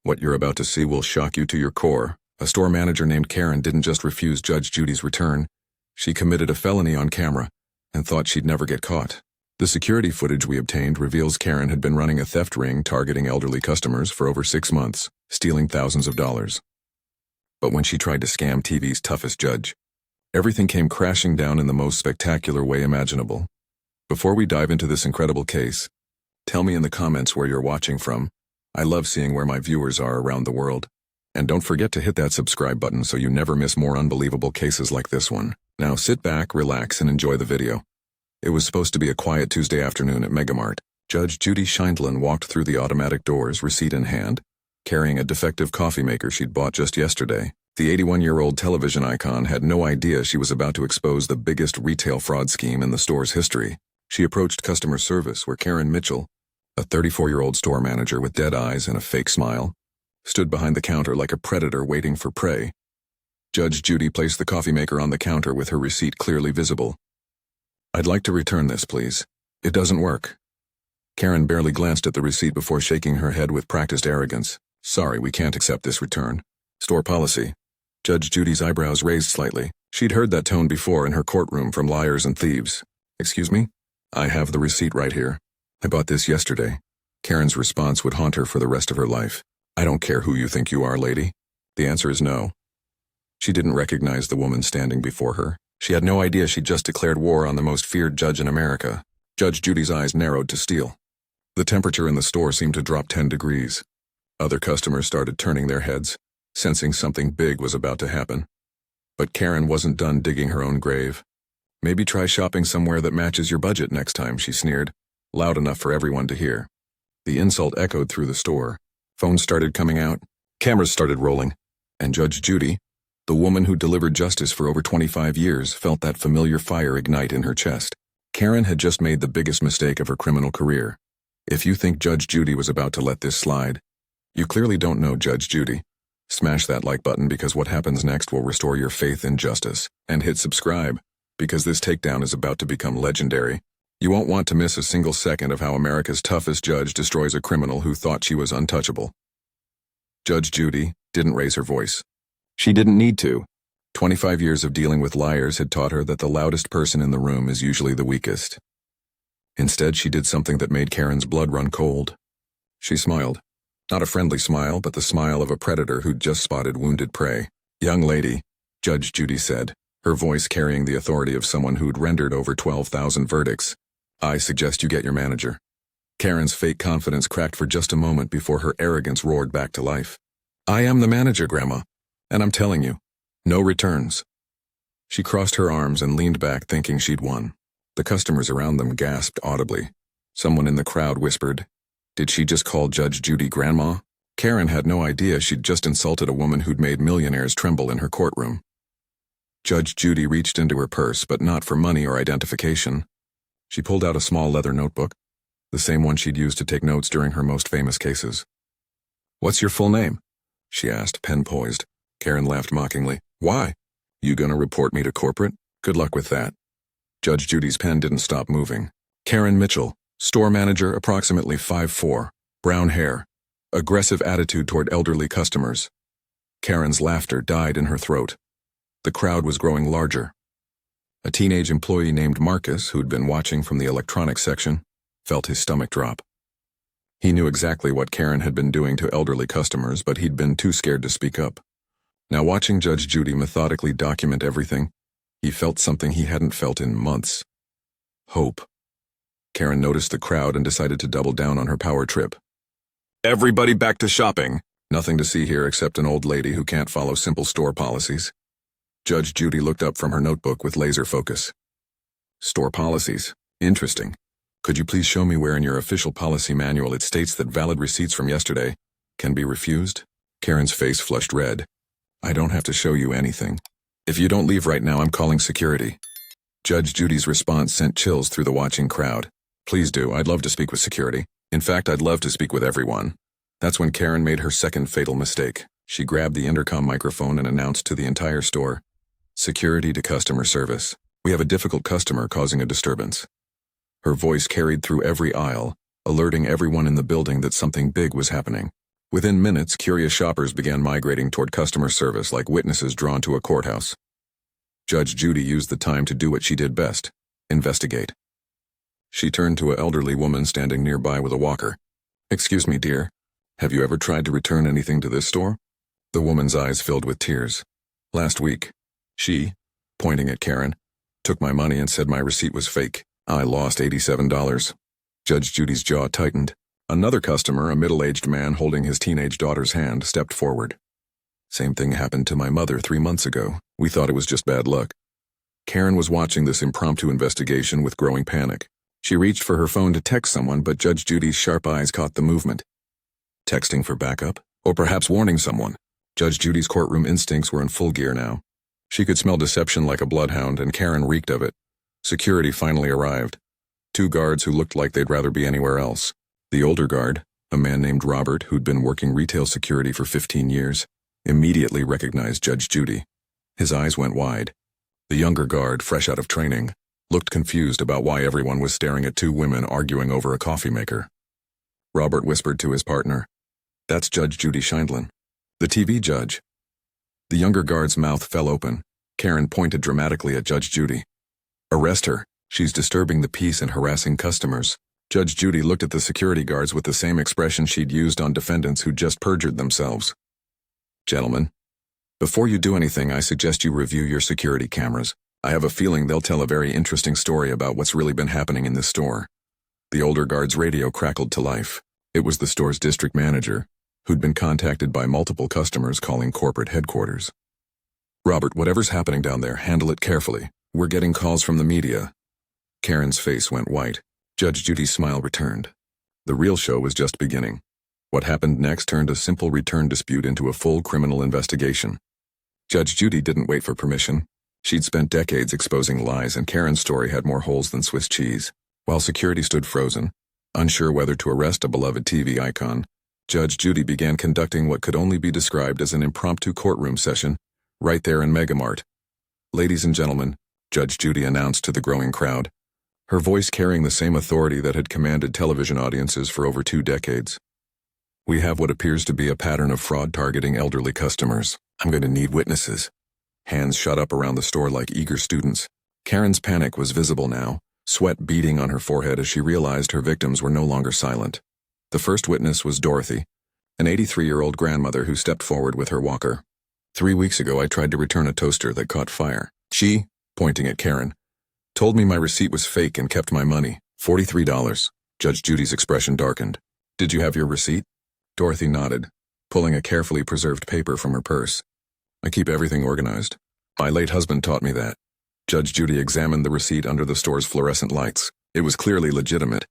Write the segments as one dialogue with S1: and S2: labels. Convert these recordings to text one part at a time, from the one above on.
S1: What you're about to see will shock you to your core. A store manager named Karen didn't just refuse Judge Judy's return. She committed a felony on camera and thought she'd never get caught. The security footage we obtained reveals Karen had been running a theft ring targeting elderly customers for over 6 months, stealing thousands of dollars. But when she tried to scam TV's toughest judge, everything came crashing down in the most spectacular way imaginable. Before we dive into this incredible case, tell me in the comments where you're watching from. I love seeing where my viewers are around the world. And don't forget to hit that subscribe button so you never miss more unbelievable cases like this one. Now sit back, relax, and enjoy the video. It was supposed to be a quiet Tuesday afternoon at Megamart. Judge Judy Scheindlin walked through the automatic doors, receipt in hand, carrying a defective coffee maker she'd bought just yesterday. The 81-year-old television icon had no idea she was about to expose the biggest retail fraud scheme in the store's history. She approached customer service where Karen Mitchell, a 34-year-old store manager with dead eyes and a fake smile, stood behind the counter like a predator waiting for prey. Judge Judy placed the coffee maker on the counter with her receipt clearly visible. "I'd like to return this, please. It doesn't work." Karen barely glanced at the receipt before shaking her head with practiced arrogance. "Sorry, we can't accept this return. Store policy." Judge Judy's eyebrows raised slightly. She'd heard that tone before in her courtroom from liars and thieves. "Excuse me? I have the receipt right here. I bought this yesterday." Karen's response would haunt her for the rest of her life. "I don't care who you think you are, lady." The answer is no. She didn't recognize the woman standing before her. She had no idea she'd just declared war on the most feared judge in America. Judge Judy's eyes narrowed to steel. The temperature in the store seemed to drop 10 degrees. Other customers started turning their heads, sensing something big was about to happen. But Karen wasn't done digging her own grave. "Maybe try shopping somewhere that matches your budget next time," she sneered, loud enough for everyone to hear. The insult echoed through the store. Phones started coming out, cameras started rolling, and Judge Judy, the woman who delivered justice for over 25 years, felt that familiar fire ignite in her chest. Karen had just made the biggest mistake of her criminal career. If you think Judge Judy was about to let this slide, you clearly don't know Judge Judy. Smash that like button because what happens next will restore your faith in justice. And hit subscribe, because this takedown is about to become legendary. You won't want to miss a single second of how America's toughest judge destroys a criminal who thought she was untouchable. Judge Judy didn't raise her voice. She didn't need to. 25 years of dealing with liars had taught her that the loudest person in the room is usually the weakest. Instead, she did something that made Karen's blood run cold. She smiled. Not a friendly smile, but the smile of a predator who'd just spotted wounded prey. "Young lady," Judge Judy said, her voice carrying the authority of someone who'd rendered over 12,000 verdicts, "I suggest you get your manager." Karen's fake confidence cracked for just a moment before her arrogance roared back to life. "I am the manager, Grandma. And I'm telling you, no returns." She crossed her arms and leaned back thinking she'd won. The customers around them gasped audibly. Someone in the crowd whispered, "Did she just call Judge Judy Grandma?" Karen had no idea she'd just insulted a woman who'd made millionaires tremble in her courtroom. Judge Judy reached into her purse, but not for money or identification. She pulled out a small leather notebook, the same one she'd used to take notes during her most famous cases. "What's your full name?" she asked, pen poised. Karen laughed mockingly. "Why? You gonna report me to corporate? Good luck with that." Judge Judy's pen didn't stop moving. "Karen Mitchell, store manager, approximately 5'4", brown hair, aggressive attitude toward elderly customers." Karen's laughter died in her throat. The crowd was growing larger. A teenage employee named Marcus, who'd been watching from the electronics section, felt his stomach drop. He knew exactly what Karen had been doing to elderly customers, but he'd been too scared to speak up. Now, watching Judge Judy methodically document everything, he felt something he hadn't felt in months. Hope. Karen noticed the crowd and decided to double down on her power trip. "Everybody back to shopping. Nothing to see here except an old lady who can't follow simple store policies." Judge Judy looked up from her notebook with laser focus. "Store policies? Interesting. Could you please show me where in your official policy manual it states that valid receipts from yesterday can be refused?" Karen's face flushed red. "I don't have to show you anything. If you don't leave right now, I'm calling security." Judge Judy's response sent chills through the watching crowd. "Please do. I'd love to speak with security. In fact, I'd love to speak with everyone." That's when Karen made her second fatal mistake. She grabbed the intercom microphone and announced to the entire store, "Security to customer service. We have a difficult customer causing a disturbance." Her voice carried through every aisle, alerting everyone in the building that something big was happening. Within minutes, curious shoppers began migrating toward customer service like witnesses drawn to a courthouse. Judge Judy used the time to do what she did best: investigate. She turned to an elderly woman standing nearby with a walker. "Excuse me, dear. Have you ever tried to return anything to this store?" The woman's eyes filled with tears. "Last week, she," pointing at Karen, "took my money and said my receipt was fake. I lost $87. Judge Judy's jaw tightened. Another customer, a middle-aged man holding his teenage daughter's hand, stepped forward. "Same thing happened to my mother 3 months ago. We thought it was just bad luck." Karen was watching this impromptu investigation with growing panic. She reached for her phone to text someone, but Judge Judy's sharp eyes caught the movement. Texting for backup? Or perhaps warning someone? Judge Judy's courtroom instincts were in full gear now. She could smell deception like a bloodhound, and Karen reeked of it. Security finally arrived. 2 guards who looked like they'd rather be anywhere else. The older guard, a man named Robert who'd been working retail security for 15 years, immediately recognized Judge Judy. His eyes went wide. The younger guard, fresh out of training, looked confused about why everyone was staring at 2 women arguing over a coffee maker. Robert whispered to his partner, "That's Judge Judy Scheindlin, the TV judge." The younger guard's mouth fell open. Karen pointed dramatically at Judge Judy. "Arrest her. She's disturbing the peace and harassing customers." Judge Judy looked at the security guards with the same expression she'd used on defendants who'd just perjured themselves. "Gentlemen, before you do anything, I suggest you review your security cameras. I have a feeling they'll tell a very interesting story about what's really been happening in this store." The older guard's radio crackled to life. It was the store's district manager, who'd been contacted by multiple customers calling corporate headquarters. "Robert, whatever's happening down there, handle it carefully. We're getting calls from the media." Karen's face went white. Judge Judy's smile returned. The real show was just beginning. What happened next turned a simple return dispute into a full criminal investigation. Judge Judy didn't wait for permission. She'd spent decades exposing lies, and Karen's story had more holes than Swiss cheese. While security stood frozen, unsure whether to arrest a beloved TV icon, Judge Judy began conducting what could only be described as an impromptu courtroom session, right there in Megamart. "Ladies and gentlemen," Judge Judy announced to the growing crowd, her voice carrying the same authority that had commanded television audiences for over 2 decades. "We have what appears to be a pattern of fraud targeting elderly customers. I'm going to need witnesses." Hands shot up around the store like eager students. Karen's panic was visible now, sweat beading on her forehead as she realized her victims were no longer silent. The first witness was Dorothy, an 83-year-old grandmother who stepped forward with her walker. "3 weeks ago, I tried to return a toaster that caught fire. She," pointing at Karen, "told me my receipt was fake and kept my money. $43. Judge Judy's expression darkened. "Did you have your receipt?" Dorothy nodded, pulling a carefully preserved paper from her purse. "I keep everything organized. My late husband taught me that." Judge Judy examined the receipt under the store's fluorescent lights. It was clearly legitimate,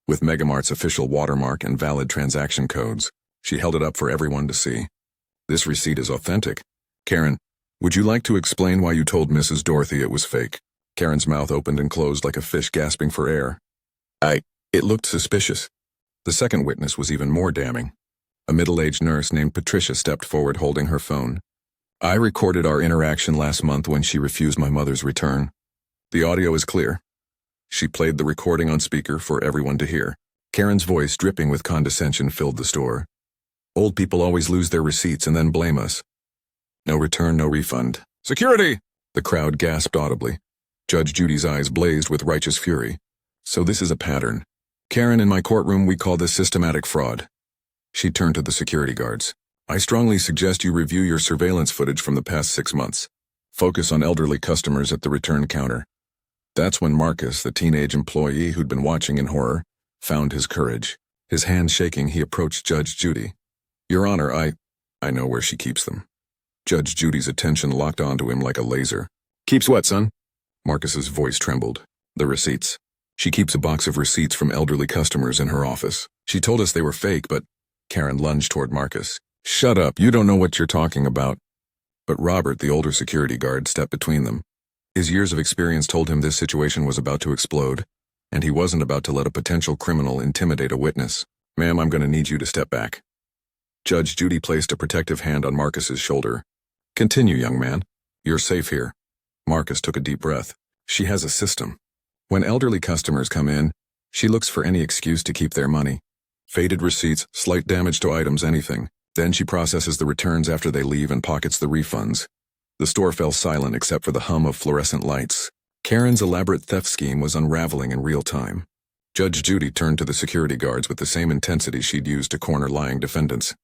S1: with Megamart's official watermark and valid transaction codes. She held it up for everyone to see. "This receipt is authentic. Karen, would you like to explain why you told Mrs. Dorothy it was fake?" Karen's mouth opened and closed like a fish gasping for air. It looked suspicious." The second witness was even more damning. A middle-aged nurse named Patricia stepped forward holding her phone. "I recorded our interaction last month when she refused my mother's return. The audio is clear." She played the recording on speaker for everyone to hear. Karen's voice, dripping with condescension, filled the store. "Old people always lose their receipts and then blame us. No return, no refund." "Security!" The crowd gasped audibly. Judge Judy's eyes blazed with righteous fury. "So this is a pattern. Karen, in my courtroom, we call this systematic fraud." She turned to the security guards. "I strongly suggest you review your surveillance footage from the past 6 months. Focus on elderly customers at the return counter." That's when Marcus, the teenage employee who'd been watching in horror, found his courage. His hands shaking, he approached Judge Judy. "Your Honor, I know where she keeps them." Judge Judy's attention locked onto him like a laser. "Keeps what, son?" Marcus's voice trembled. "The receipts. She keeps a box of receipts from elderly customers in her office. She told us they were fake, but—" Karen lunged toward Marcus. "Shut up, you don't know what you're talking about." But Robert, the older security guard, stepped between them. His years of experience told him this situation was about to explode, and he wasn't about to let a potential criminal intimidate a witness. "Ma'am, I'm going to need you to step back." Judge Judy placed a protective hand on Marcus's shoulder. "Continue, young man. You're safe here." Marcus took a deep breath. "She has a system. When elderly customers come in, she looks for any excuse to keep their money. Faded receipts, slight damage to items, anything. Then she processes the returns after they leave and pockets the refunds. The store fell silent except for the hum of fluorescent lights. Karen's elaborate theft scheme was unraveling in real time. Judge Judy turned to the security guards with the same intensity she'd used to corner lying defendants.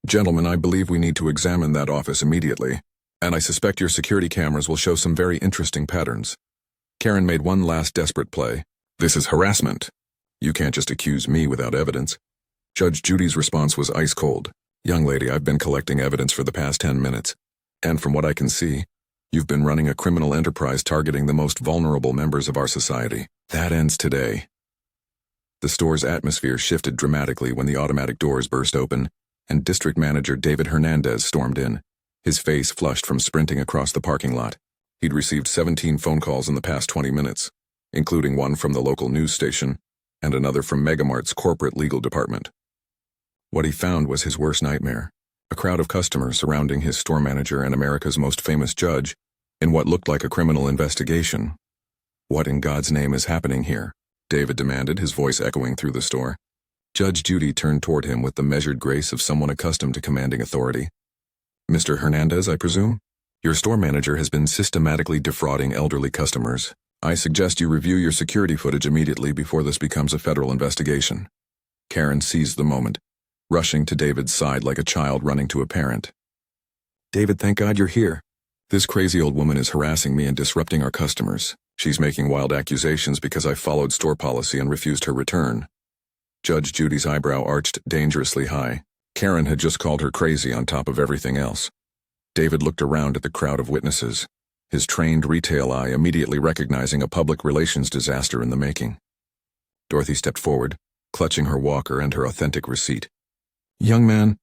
S1: "Gentlemen, I believe we need to examine that office immediately, and I suspect your security cameras will show some very interesting patterns." Karen made one last desperate play. "This is harassment. You can't just accuse me without evidence." Judge Judy's response was ice cold. "Young lady, I've been collecting evidence for the past 10 minutes, and from what I can see, you've been running a criminal enterprise targeting the most vulnerable members of our society. That ends today." The store's atmosphere shifted dramatically when the automatic doors burst open, and District Manager David Hernandez stormed in, his face flushed from sprinting across the parking lot. He'd received 17 phone calls in the past 20 minutes, including one from the local news station and another from Megamart's corporate legal department. What he found was his worst nightmare: a crowd of customers surrounding his store manager and America's most famous judge in what looked like a criminal investigation. "What in God's name is happening here?" David demanded, his voice echoing through the store. Judge Judy turned toward him with the measured grace of someone accustomed to commanding authority. "Mr. Hernandez, I presume? Your store manager has been systematically defrauding elderly customers. I suggest you review your security footage immediately before this becomes a federal investigation." Karen seized the moment, rushing to David's side like a child running to a parent. "David, thank God you're here. This crazy old woman is harassing me and disrupting our customers. She's making wild accusations because I followed store policy and refused her return." Judge Judy's eyebrow arched dangerously high. Karen had just called her crazy on top of everything else. David looked around at the crowd of witnesses, his trained retail eye immediately recognizing a public relations disaster in the making. Dorothy stepped forward, clutching her walker and her authentic receipt. "Young man,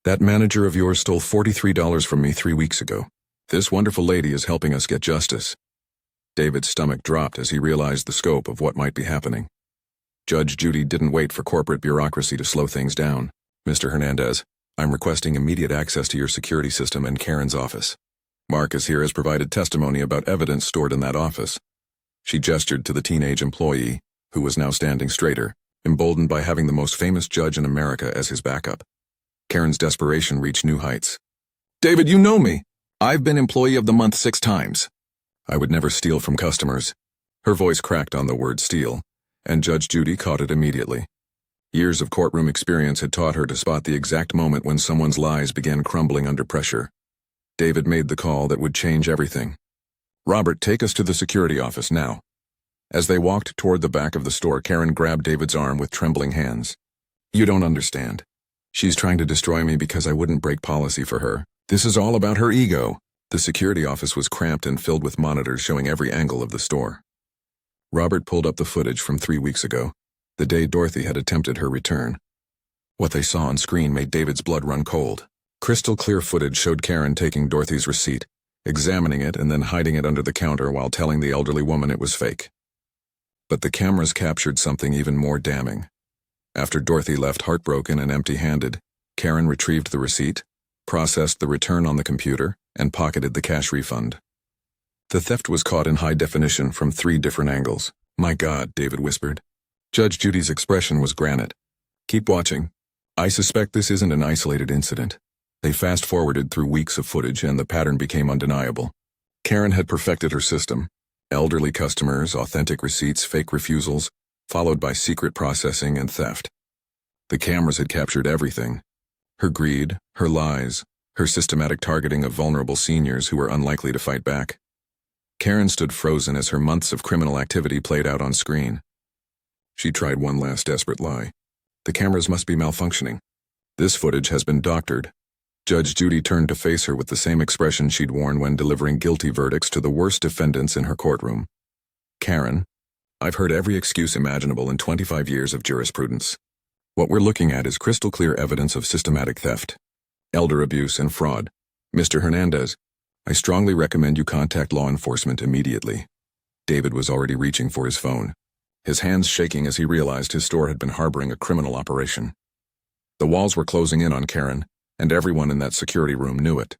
S1: that manager of yours stole $43 from me 3 weeks ago. This wonderful lady is helping us get justice." David's stomach dropped as he realized the scope of what might be happening. Judge Judy didn't wait for corporate bureaucracy to slow things down. "Mr. Hernandez, I'm requesting immediate access to your security system and Karen's office. Marcus here has provided testimony about evidence stored in that office." She gestured to the teenage employee, who was now standing straighter, emboldened by having the most famous judge in America as his backup. Karen's desperation reached new heights. "David, you know me. I've been Employee of the Month 6 times. I would never steal from customers." Her voice cracked on the word steal, and Judge Judy caught it immediately. Years of courtroom experience had taught her to spot the exact moment when someone's lies began crumbling under pressure. David made the call that would change everything. "Robert, take us to the security office now." As they walked toward the back of the store, Karen grabbed David's arm with trembling hands. "You don't understand. She's trying to destroy me because I wouldn't break policy for her. This is all about her ego." The security office was cramped and filled with monitors showing every angle of the store. Robert pulled up the footage from 3 weeks ago, the day Dorothy had attempted her return. What they saw on screen made David's blood run cold. Crystal clear footage showed Karen taking Dorothy's receipt, examining it and then hiding it under the counter while telling the elderly woman it was fake. But the cameras captured something even more damning. After Dorothy left heartbroken and empty-handed, Karen retrieved the receipt, processed the return on the computer, and pocketed the cash refund. The theft was caught in high definition from 3 different angles. "My God," David whispered. Judge Judy's expression was granite. "Keep watching. I suspect this isn't an isolated incident." They fast-forwarded through weeks of footage and the pattern became undeniable. Karen had perfected her system. Elderly customers, authentic receipts, fake refusals, followed by secret processing and theft. The cameras had captured everything. Her greed, her lies, her systematic targeting of vulnerable seniors who were unlikely to fight back. Karen stood frozen as her months of criminal activity played out on screen. She tried one last desperate lie. "The cameras must be malfunctioning. This footage has been doctored." Judge Judy turned to face her with the same expression she'd worn when delivering guilty verdicts to the worst defendants in her courtroom. "Karen, I've heard every excuse imaginable in 25 years of jurisprudence. What we're looking at is crystal clear evidence of systematic theft, elder abuse, and fraud. Mr. Hernandez, I strongly recommend you contact law enforcement immediately." David was already reaching for his phone, his hands shaking as he realized his store had been harboring a criminal operation. The walls were closing in on Karen, and everyone in that security room knew it.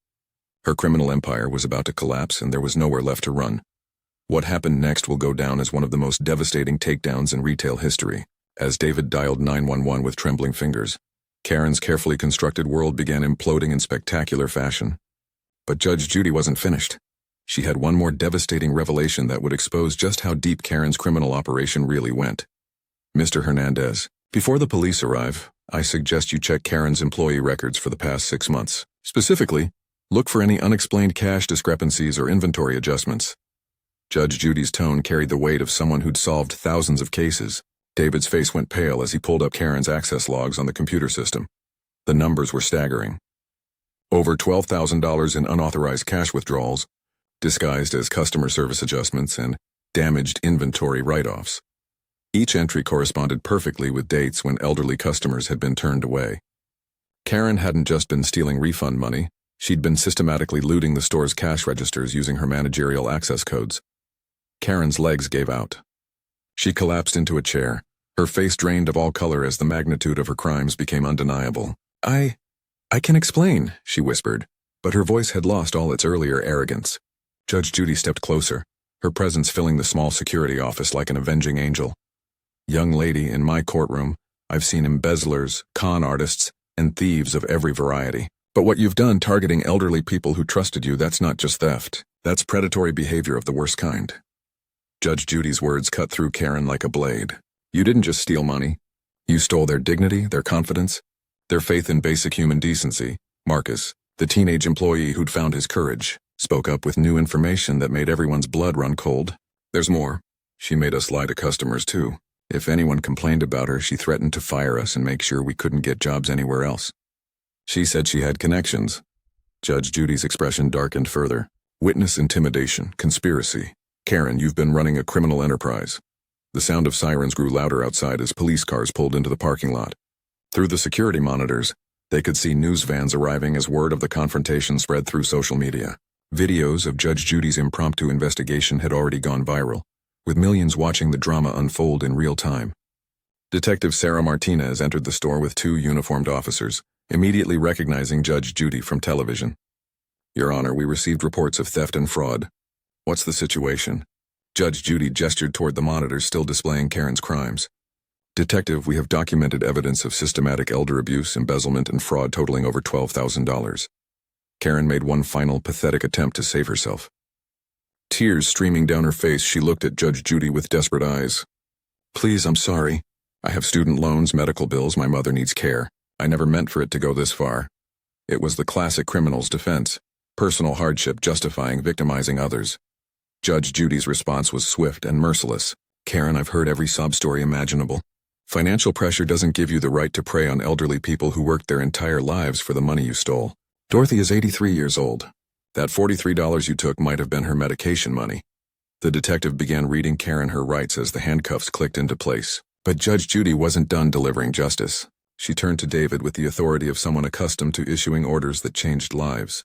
S1: Her criminal empire was about to collapse and there was nowhere left to run. What happened next will go down as one of the most devastating takedowns in retail history. As David dialed 911 with trembling fingers, Karen's carefully constructed world began imploding in spectacular fashion. But Judge Judy wasn't finished. She had one more devastating revelation that would expose just how deep Karen's criminal operation really went. Mr. Hernandez, before the police arrive, I suggest you check Karen's employee records for the past 6 months. Specifically, look for any unexplained cash discrepancies or inventory adjustments. Judge Judy's tone carried the weight of someone who'd solved thousands of cases. David's face went pale as he pulled up Karen's access logs on the computer system. The numbers were staggering. Over $12,000 in unauthorized cash withdrawals, disguised as customer service adjustments and damaged inventory write-offs. Each entry corresponded perfectly with dates when elderly customers had been turned away. Karen hadn't just been stealing refund money, she'd been systematically looting the store's cash registers using her managerial access codes. Karen's legs gave out. She collapsed into a chair, her face drained of all color as the magnitude of her crimes became undeniable. I can explain, she whispered, but her voice had lost all its earlier arrogance. Judge Judy stepped closer, her presence filling the small security office like an avenging angel. Young lady, in my courtroom, I've seen embezzlers, con artists, and thieves of every variety. But what you've done targeting elderly people who trusted you, that's not just theft. That's predatory behavior of the worst kind. Judge Judy's words cut through Karen like a blade. You didn't just steal money. You stole their dignity, their confidence, their faith in basic human decency. Marcus, the teenage employee who'd found his courage, spoke up with new information that made everyone's blood run cold. There's more. She made us lie to customers too. If anyone complained about her, she threatened to fire us and make sure we couldn't get jobs anywhere else. She said she had connections. Judge Judy's expression darkened further. Witness intimidation, conspiracy. Karen, you've been running a criminal enterprise. The sound of sirens grew louder outside as police cars pulled into the parking lot. Through the security monitors, they could see news vans arriving as word of the confrontation spread through social media. Videos of Judge Judy's impromptu investigation had already gone viral, with millions watching the drama unfold in real time. Detective Sarah Martinez entered the store with 2 uniformed officers, immediately recognizing Judge Judy from television. Your Honor, we received reports of theft and fraud. What's the situation? Judge Judy gestured toward the monitors still displaying Karen's crimes. Detective, we have documented evidence of systematic elder abuse, embezzlement, and fraud totaling over $12,000. Karen made one final pathetic attempt to save herself. Tears streaming down her face, she looked at Judge Judy with desperate eyes. Please, I'm sorry. I have student loans, medical bills, my mother needs care. I never meant for it to go this far. It was the classic criminal's defense, personal hardship justifying victimizing others. Judge Judy's response was swift and merciless. Karen, I've heard every sob story imaginable. Financial pressure doesn't give you the right to prey on elderly people who worked their entire lives for the money you stole. Dorothy is 83 years old. That $43 you took might have been her medication money. The detective began reading Karen her rights as the handcuffs clicked into place. But Judge Judy wasn't done delivering justice. She turned to David with the authority of someone accustomed to issuing orders that changed lives.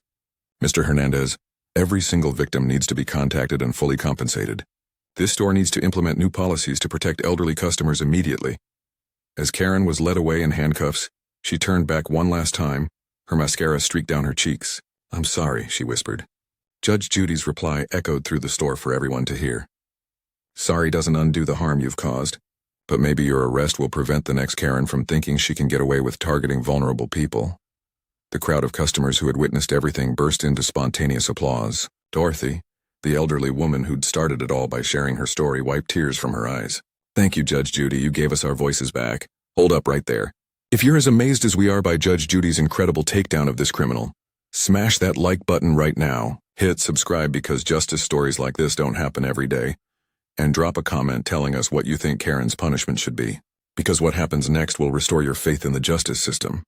S1: Mr. Hernandez, every single victim needs to be contacted and fully compensated. This store needs to implement new policies to protect elderly customers immediately. As Karen was led away in handcuffs, she turned back one last time, her mascara streaked down her cheeks. I'm sorry, she whispered. Judge Judy's reply echoed through the store for everyone to hear. Sorry doesn't undo the harm you've caused, but maybe your arrest will prevent the next Karen from thinking she can get away with targeting vulnerable people. The crowd of customers who had witnessed everything burst into spontaneous applause. Dorothy, the elderly woman who'd started it all by sharing her story, wiped tears from her eyes. Thank you, Judge Judy, you gave us our voices back. Hold up right there. If you're as amazed as we are by Judge Judy's incredible takedown of this criminal, smash that like button right now, hit subscribe because justice stories like this don't happen every day, and drop a comment telling us what you think Karen's punishment should be. Because what happens next will restore your faith in the justice system.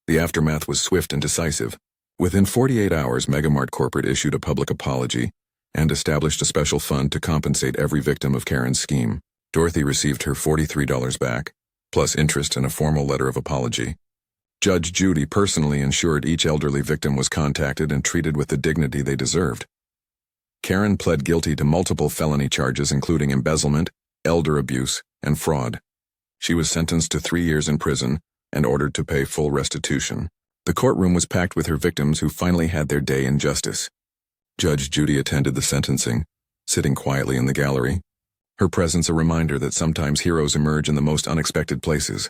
S1: The aftermath was swift and decisive. Within 48 hours, Megamart Corporate issued a public apology and established a special fund to compensate every victim of Karen's scheme. Dorothy received her $43 back, plus interest and a formal letter of apology. Judge Judy personally ensured each elderly victim was contacted and treated with the dignity they deserved. Karen pled guilty to multiple felony charges including embezzlement, elder abuse, and fraud. She was sentenced to 3 years in prison and ordered to pay full restitution. The courtroom was packed with her victims who finally had their day in justice. Judge Judy attended the sentencing, sitting quietly in the gallery, Her presence a reminder that sometimes heroes emerge in the most unexpected places.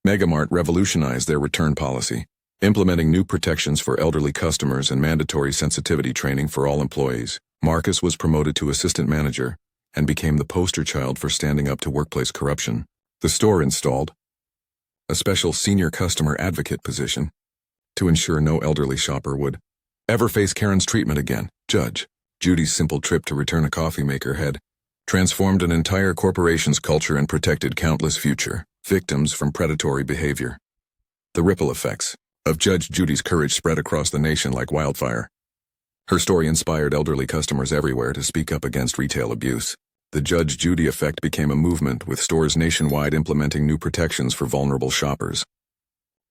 S1: Megamart revolutionized their return policy, implementing new protections for elderly customers and mandatory sensitivity training for all employees. Marcus was promoted to assistant manager and became the poster child for standing up to workplace corruption. The store installed a special senior customer advocate position to ensure no elderly shopper would ever face Karen's treatment again. Judge Judy's simple trip to return a coffee maker had transformed an entire corporation's culture and protected countless future victims from predatory behavior. The ripple effects of Judge Judy's courage spread across the nation like wildfire. Her story inspired elderly customers everywhere to speak up against retail abuse. The Judge Judy effect became a movement, with stores nationwide implementing new protections for vulnerable shoppers.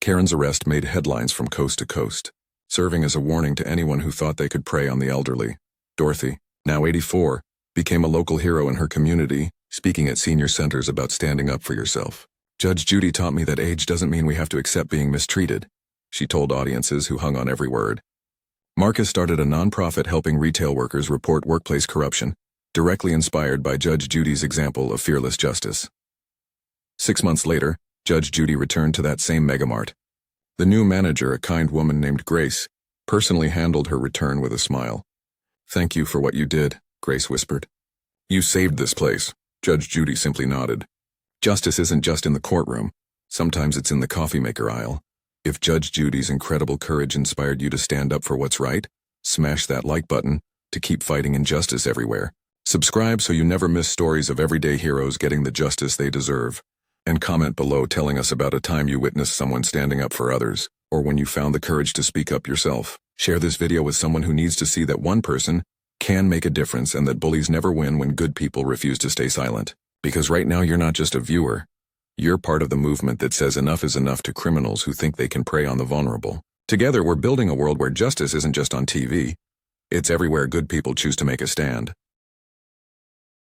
S1: Karen's arrest made headlines from coast to coast, serving as a warning to anyone who thought they could prey on the elderly. Dorothy, now 84, became a local hero in her community, speaking at senior centers about standing up for yourself. Judge Judy taught me that age doesn't mean we have to accept being mistreated, she told audiences who hung on every word. Marcus started a nonprofit helping retail workers report workplace corruption, directly inspired by Judge Judy's example of fearless justice. 6 months later, Judge Judy returned to that same Megamart. The new manager, a kind woman named Grace, personally handled her return with a smile. "Thank you for what you did," Grace whispered. "You saved this place." Judge Judy simply nodded. Justice isn't just in the courtroom. Sometimes it's in the coffee maker aisle. If Judge Judy's incredible courage inspired you to stand up for what's right, smash that like button to keep fighting injustice everywhere. Subscribe so you never miss stories of everyday heroes getting the justice they deserve. And comment below telling us about a time you witnessed someone standing up for others, or when you found the courage to speak up yourself. Share this video with someone who needs to see that one person can make a difference and that bullies never win when good people refuse to stay silent. Because right now you're not just a viewer. You're part of the movement that says enough is enough to criminals who think they can prey on the vulnerable. Together we're building a world where justice isn't just on TV. It's everywhere good people choose to make a stand.